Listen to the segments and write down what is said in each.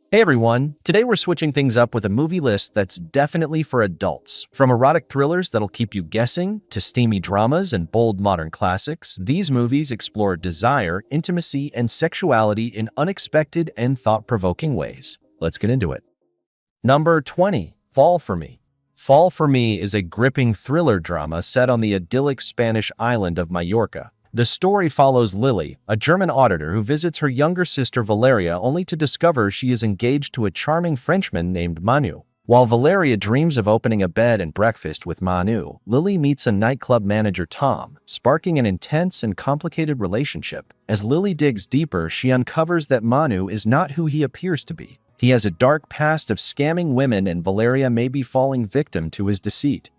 Hey everyone, today we're switching things up with a movie list that's definitely for adults. From erotic thrillers that'll keep you guessing, to steamy dramas and bold modern classics, these movies explore desire, intimacy, and sexuality in unexpected and thought-provoking ways. Let's get into it. Number 20. Fall for Me. Fall for Me is a gripping thriller drama set on the idyllic Spanish island of Mallorca. The story follows Lily, a German auditor who visits her younger sister Valeria only to discover she is engaged to a charming Frenchman named Manu. While Valeria dreams of opening a bed and breakfast with Manu, Lily meets a nightclub manager Tom, sparking an intense and complicated relationship. As Lily digs deeper, she uncovers that Manu is not who he appears to be. He has a dark past of scamming women, and Valeria may be falling victim to his deceit.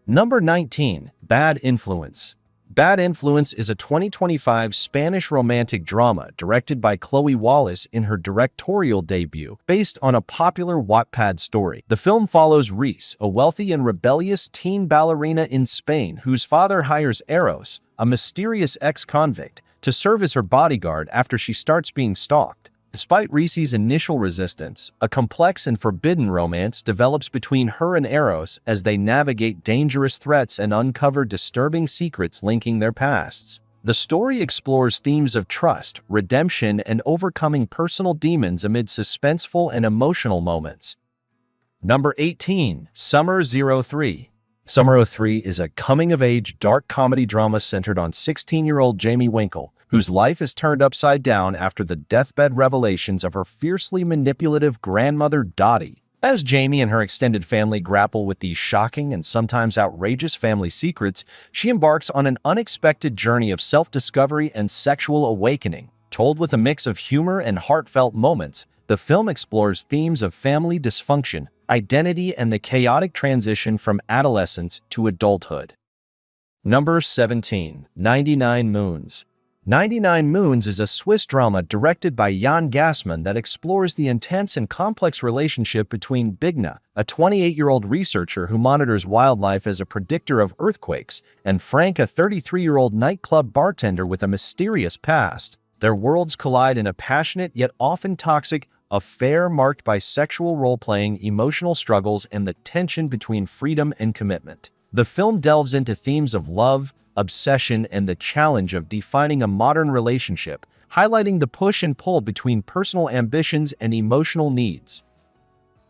Number 19. Bad Influence. Bad Influence is a 2025 Spanish romantic drama directed by Chloe Wallace in her directorial debut, based on a popular Wattpad story. The film follows Reese, a wealthy and rebellious teen ballerina in Spain whose father hires Eros, a mysterious ex-convict, to serve as her bodyguard after she starts being stalked. Despite Reese's initial resistance, a complex and forbidden romance develops between her and Eros as they navigate dangerous threats and uncover disturbing secrets linking their pasts. The story explores themes of trust, redemption, and overcoming personal demons amid suspenseful and emotional moments. Number 18. Summer 03. Summer 03 is a coming-of-age dark comedy drama centered on 16-year-old Jamie Winkle, whose life is turned upside down after the deathbed revelations of her fiercely manipulative grandmother Dottie. As Jamie and her extended family grapple with these shocking and sometimes outrageous family secrets, she embarks on an unexpected journey of self-discovery and sexual awakening. Told with a mix of humor and heartfelt moments, the film explores themes of family dysfunction, identity, and the chaotic transition from adolescence to adulthood. Number 17. 99 Moons. 99 Moons is a Swiss drama directed by Jan Gassman that explores the intense and complex relationship between Bigna, a 28-year-old researcher who monitors wildlife as a predictor of earthquakes, and Frank, a 33-year-old nightclub bartender with a mysterious past. Their worlds collide in a passionate yet often toxic affair marked by sexual role-playing, emotional struggles, and the tension between freedom and commitment. The film delves into themes of love, obsession, and the challenge of defining a modern relationship, highlighting the push and pull between personal ambitions and emotional needs.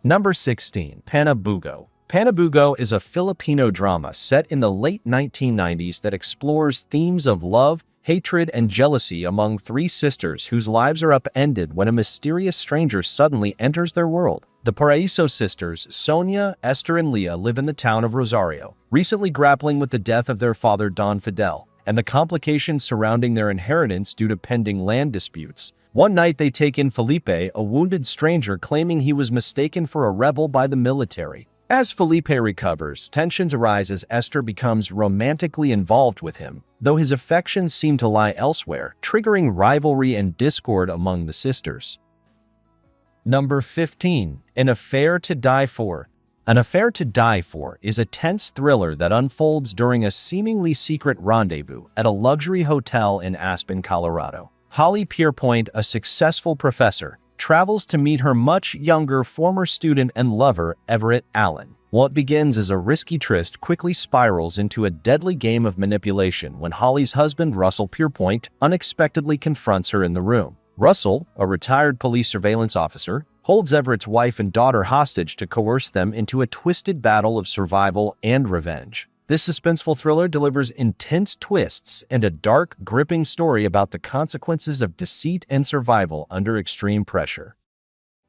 Number 16. Panibugho. Panibugho is a Filipino drama set in the late 1990s that explores themes of love, hatred, and jealousy among three sisters whose lives are upended when a mysterious stranger suddenly enters their world. The Paraiso sisters, Sonia, Esther, and Leah, live in the town of Rosario, recently grappling with the death of their father Don Fidel, and the complications surrounding their inheritance due to pending land disputes. One night they take in Felipe, a wounded stranger claiming he was mistaken for a rebel by the military. As Felipe recovers, tensions arise as Esther becomes romantically involved with him, though his affections seem to lie elsewhere, triggering rivalry and discord among the sisters. Number 15. An Affair to Die For. An Affair to Die For is a tense thriller that unfolds during a seemingly secret rendezvous at a luxury hotel in Aspen, Colorado. Holly Pierpoint, a successful professor, travels to meet her much younger former student and lover, Everett Allen. What begins as a risky tryst quickly spirals into a deadly game of manipulation when Holly's husband, Russell Pierpoint, unexpectedly confronts her in the room. Russell, a retired police surveillance officer, holds Everett's wife and daughter hostage to coerce them into a twisted battle of survival and revenge. This suspenseful thriller delivers intense twists and a dark, gripping story about the consequences of deceit and survival under extreme pressure.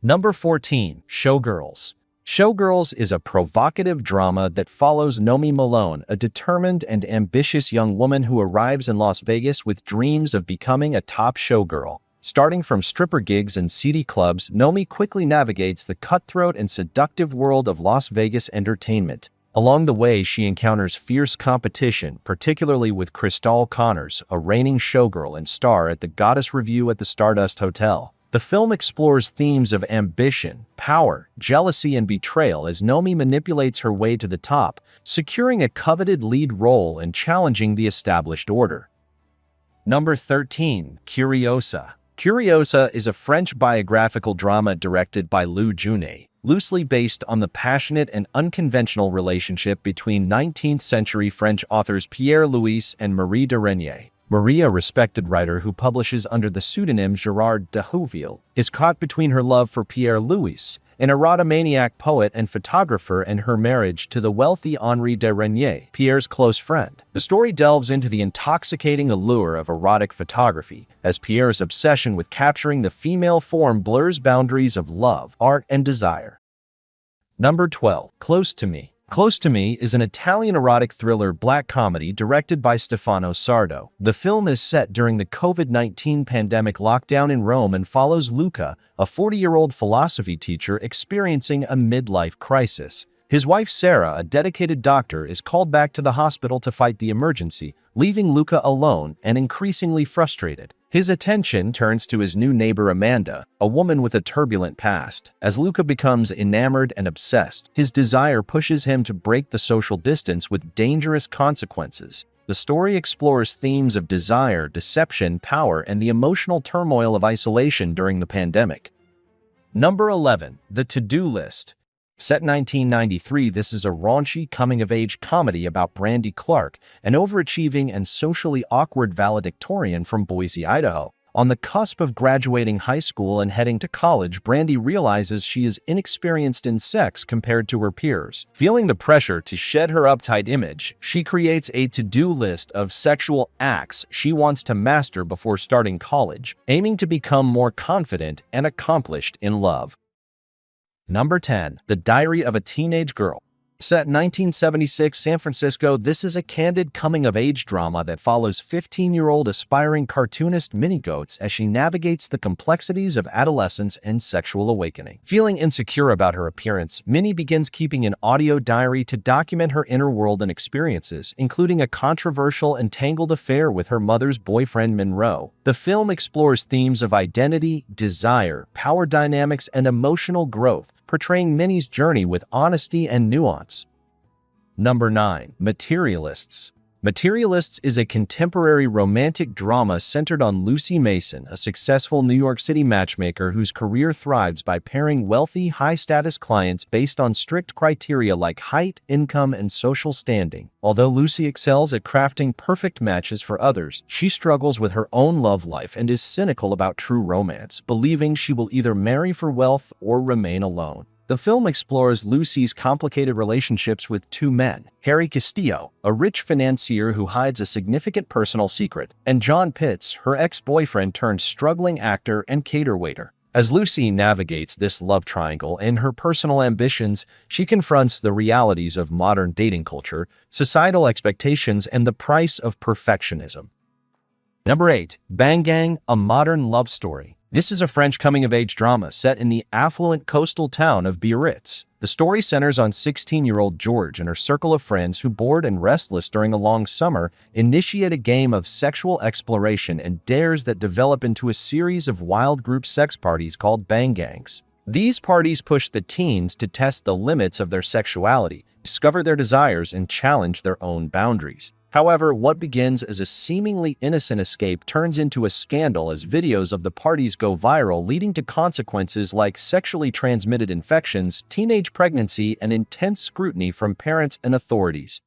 Number 14. Showgirls. Showgirls is a provocative drama that follows Nomi Malone, a determined and ambitious young woman who arrives in Las Vegas with dreams of becoming a top showgirl. Starting from stripper gigs and seedy clubs, Nomi quickly navigates the cutthroat and seductive world of Las Vegas entertainment. Along the way, she encounters fierce competition, particularly with Crystal Connors, a reigning showgirl and star at the Goddess Revue at the Stardust Hotel. The film explores themes of ambition, power, jealousy, and betrayal as Nomi manipulates her way to the top, securing a coveted lead role and challenging the established order. Number 13. Curiosa. Curiosa is a French biographical drama directed by Lou Junet, loosely based on the passionate and unconventional relationship between 19th-century French authors Pierre-Louis and Marie de Renier. Marie, a respected writer who publishes under the pseudonym Gérard de Houville, is caught between her love for Pierre-Louis, an erotomaniac poet and photographer, and her marriage to the wealthy Henri de Renier, Pierre's close friend. The story delves into the intoxicating allure of erotic photography, as Pierre's obsession with capturing the female form blurs boundaries of love, art, and desire. Number 12. Close to Me. Close to Me is an Italian erotic thriller black comedy directed by Stefano Sardo. The film is set during the COVID-19 pandemic lockdown in Rome and follows Luca, a 40-year-old philosophy teacher experiencing a midlife crisis. His wife Sarah, a dedicated doctor, is called back to the hospital to fight the emergency, leaving Luca alone and increasingly frustrated. His attention turns to his new neighbor Amanda, a woman with a turbulent past. As Luca becomes enamored and obsessed, his desire pushes him to break the social distance with dangerous consequences. The story explores themes of desire, deception, power, and the emotional turmoil of isolation during the pandemic. Number 11. The To-Do List. Set 1993, this is a raunchy coming-of-age comedy about Brandy Clark, an overachieving and socially awkward valedictorian from Boise, Idaho. On the cusp of graduating high school and heading to college, Brandy realizes she is inexperienced in sex compared to her peers. Feeling the pressure to shed her uptight image, she creates a to-do list of sexual acts she wants to master before starting college, aiming to become more confident and accomplished in love. Number 10. The Diary of a Teenage Girl. Set 1976 San Francisco, this is a candid coming-of-age drama that follows 15-year-old aspiring cartoonist Minnie Goetz as she navigates the complexities of adolescence and sexual awakening. Feeling insecure about her appearance, Minnie begins keeping an audio diary to document her inner world and experiences, including a controversial and tangled affair with her mother's boyfriend Monroe. The film explores themes of identity, desire, power dynamics, and emotional growth, portraying Minnie's journey with honesty and nuance. Number 9. Materialists. Materialists is a contemporary romantic drama centered on Lucy Mason, a successful New York City matchmaker whose career thrives by pairing wealthy, high-status clients based on strict criteria like height, income, and social standing. Although Lucy excels at crafting perfect matches for others, she struggles with her own love life and is cynical about true romance, believing she will either marry for wealth or remain alone. The film explores Lucy's complicated relationships with two men, Harry Castillo, a rich financier who hides a significant personal secret, and John Pitts, her ex-boyfriend turned struggling actor and cater waiter. As Lucy navigates this love triangle and her personal ambitions, she confronts the realities of modern dating culture, societal expectations, and the price of perfectionism. Number 8. Bang Gang, a modern love story. This is a French coming-of-age drama set in the affluent coastal town of Biarritz. The story centers on 16-year-old George and her circle of friends who, bored and restless during a long summer, initiate a game of sexual exploration and dares that develop into a series of wild group sex parties called bang gangs. These parties push the teens to test the limits of their sexuality, discover their desires, and challenge their own boundaries. However, what begins as a seemingly innocent escape turns into a scandal as videos of the parties go viral, leading to consequences like sexually transmitted infections, teenage pregnancy, and intense scrutiny from parents and authorities.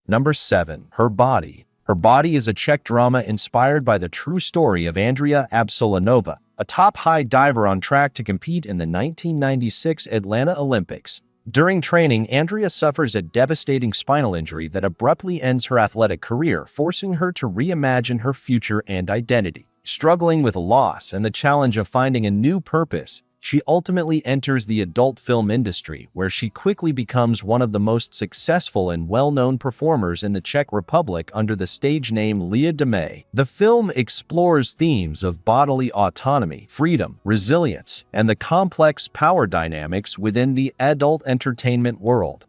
Number 7. Her Body. Her Body is a Czech drama inspired by the true story of Andrea Absolonova, a top high diver on track to compete in the 1996 Atlanta Olympics. During training, Andrea suffers a devastating spinal injury that abruptly ends her athletic career, forcing her to reimagine her future and identity. Struggling with loss and the challenge of finding a new purpose, she ultimately enters the adult film industry, where she quickly becomes one of the most successful and well-known performers in the Czech Republic under the stage name Leah Demey. The film explores themes of bodily autonomy, freedom, resilience, and the complex power dynamics within the adult entertainment world.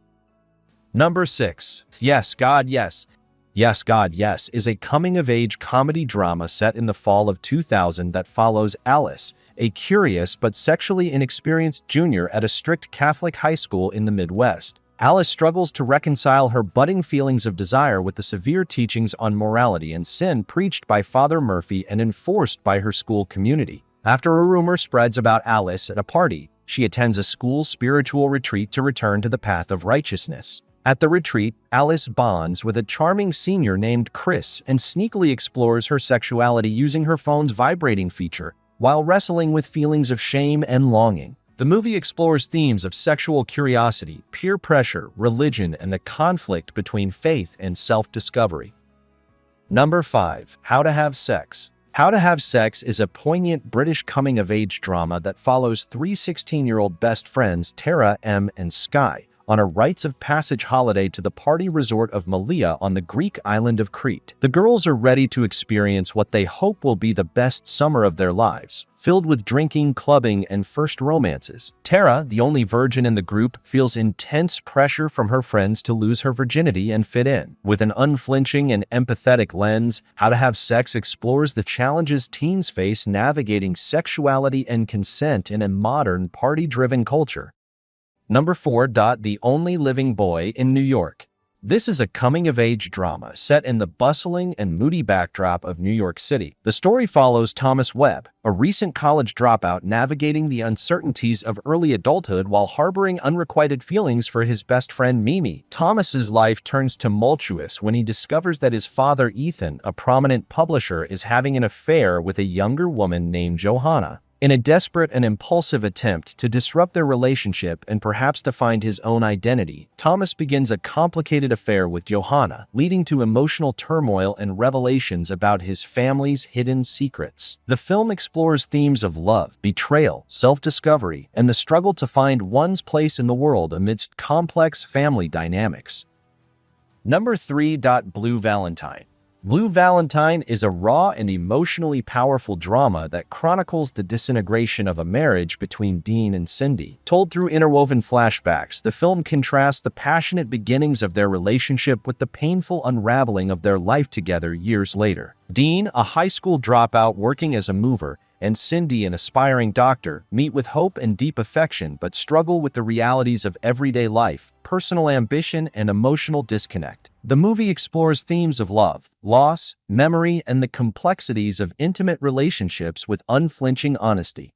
Number 6. Yes, God, Yes. Yes, God, Yes is a coming-of-age comedy drama set in the fall of 2000 that follows Alice, a curious but sexually inexperienced junior at a strict Catholic high school in the Midwest. Alice struggles to reconcile her budding feelings of desire with the severe teachings on morality and sin preached by Father Murphy and enforced by her school community. After a rumor spreads about Alice at a party, she attends a school spiritual retreat to return to the path of righteousness. At the retreat, Alice bonds with a charming senior named Chris and sneakily explores her sexuality using her phone's vibrating feature, while wrestling with feelings of shame and longing. The movie explores themes of sexual curiosity, peer pressure, religion, and the conflict between faith and self-discovery. Number 5. How to Have Sex. How to Have Sex is a poignant British coming-of-age drama that follows three 16-year-old best friends, Tara, Em, and Sky, on a rites-of-passage holiday to the party resort of Malea on the Greek island of Crete. The girls are ready to experience what they hope will be the best summer of their lives, filled with drinking, clubbing, and first romances. Tara, the only virgin in the group, feels intense pressure from her friends to lose her virginity and fit in. With an unflinching and empathetic lens, How to Have Sex explores the challenges teens face navigating sexuality and consent in a modern, party-driven culture. Number 4. The Only Living Boy in New York. This is a coming-of-age drama set in the bustling and moody backdrop of New York City. The story follows Thomas Webb, a recent college dropout navigating the uncertainties of early adulthood while harboring unrequited feelings for his best friend Mimi. Thomas's life turns tumultuous when he discovers that his father Ethan, a prominent publisher, is having an affair with a younger woman named Johanna. In a desperate and impulsive attempt to disrupt their relationship and perhaps to find his own identity, Thomas begins a complicated affair with Johanna, leading to emotional turmoil and revelations about his family's hidden secrets. The film explores themes of love, betrayal, self-discovery, and the struggle to find one's place in the world amidst complex family dynamics. Number 3. Blue Valentine. Blue Valentine is a raw and emotionally powerful drama that chronicles the disintegration of a marriage between Dean and Cindy. Told through interwoven flashbacks, the film contrasts the passionate beginnings of their relationship with the painful unraveling of their life together years later. Dean, a high school dropout working as a mover, and Cindy, an aspiring doctor, meet with hope and deep affection but struggle with the realities of everyday life, personal ambition, and emotional disconnect. The movie explores themes of love, loss, memory, and the complexities of intimate relationships with unflinching honesty.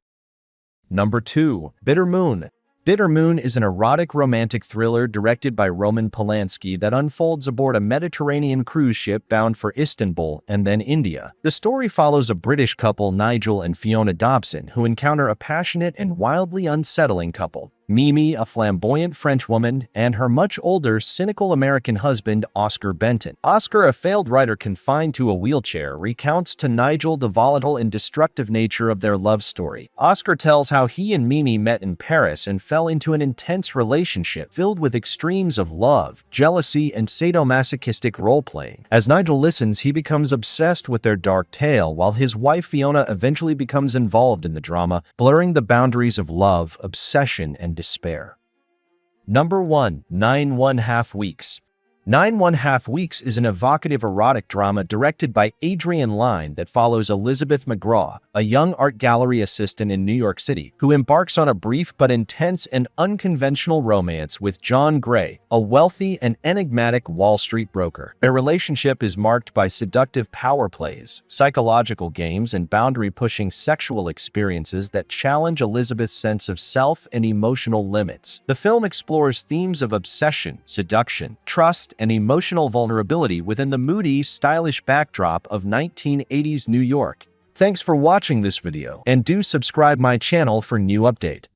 Number 2. Bitter Moon. Bitter Moon is an erotic romantic thriller directed by Roman Polanski that unfolds aboard a Mediterranean cruise ship bound for Istanbul and then India. The story follows a British couple, Nigel and Fiona Dobson, who encounter a passionate and wildly unsettling couple, Mimi, a flamboyant French woman, and her much older, cynical American husband, Oscar Benton. Oscar, a failed writer confined to a wheelchair, recounts to Nigel the volatile and destructive nature of their love story. Oscar tells how he and Mimi met in Paris and fell into an intense relationship filled with extremes of love, jealousy, and sadomasochistic role-playing. As Nigel listens, he becomes obsessed with their dark tale, while his wife Fiona eventually becomes involved in the drama, blurring the boundaries of love, obsession, and despair. Number 1. 9½ Weeks. 9½ Weeks is an evocative erotic drama directed by Adrian Lyne that follows Elizabeth McGraw, a young art gallery assistant in New York City, who embarks on a brief but intense and unconventional romance with John Gray, a wealthy and enigmatic Wall Street broker. Their relationship is marked by seductive power plays, psychological games, and boundary-pushing sexual experiences that challenge Elizabeth's sense of self and emotional limits. The film explores themes of obsession, seduction, trust, and emotional vulnerability within the moody, stylish backdrop of 1980s New York. Thanks for watching this video, and do subscribe my channel for new update.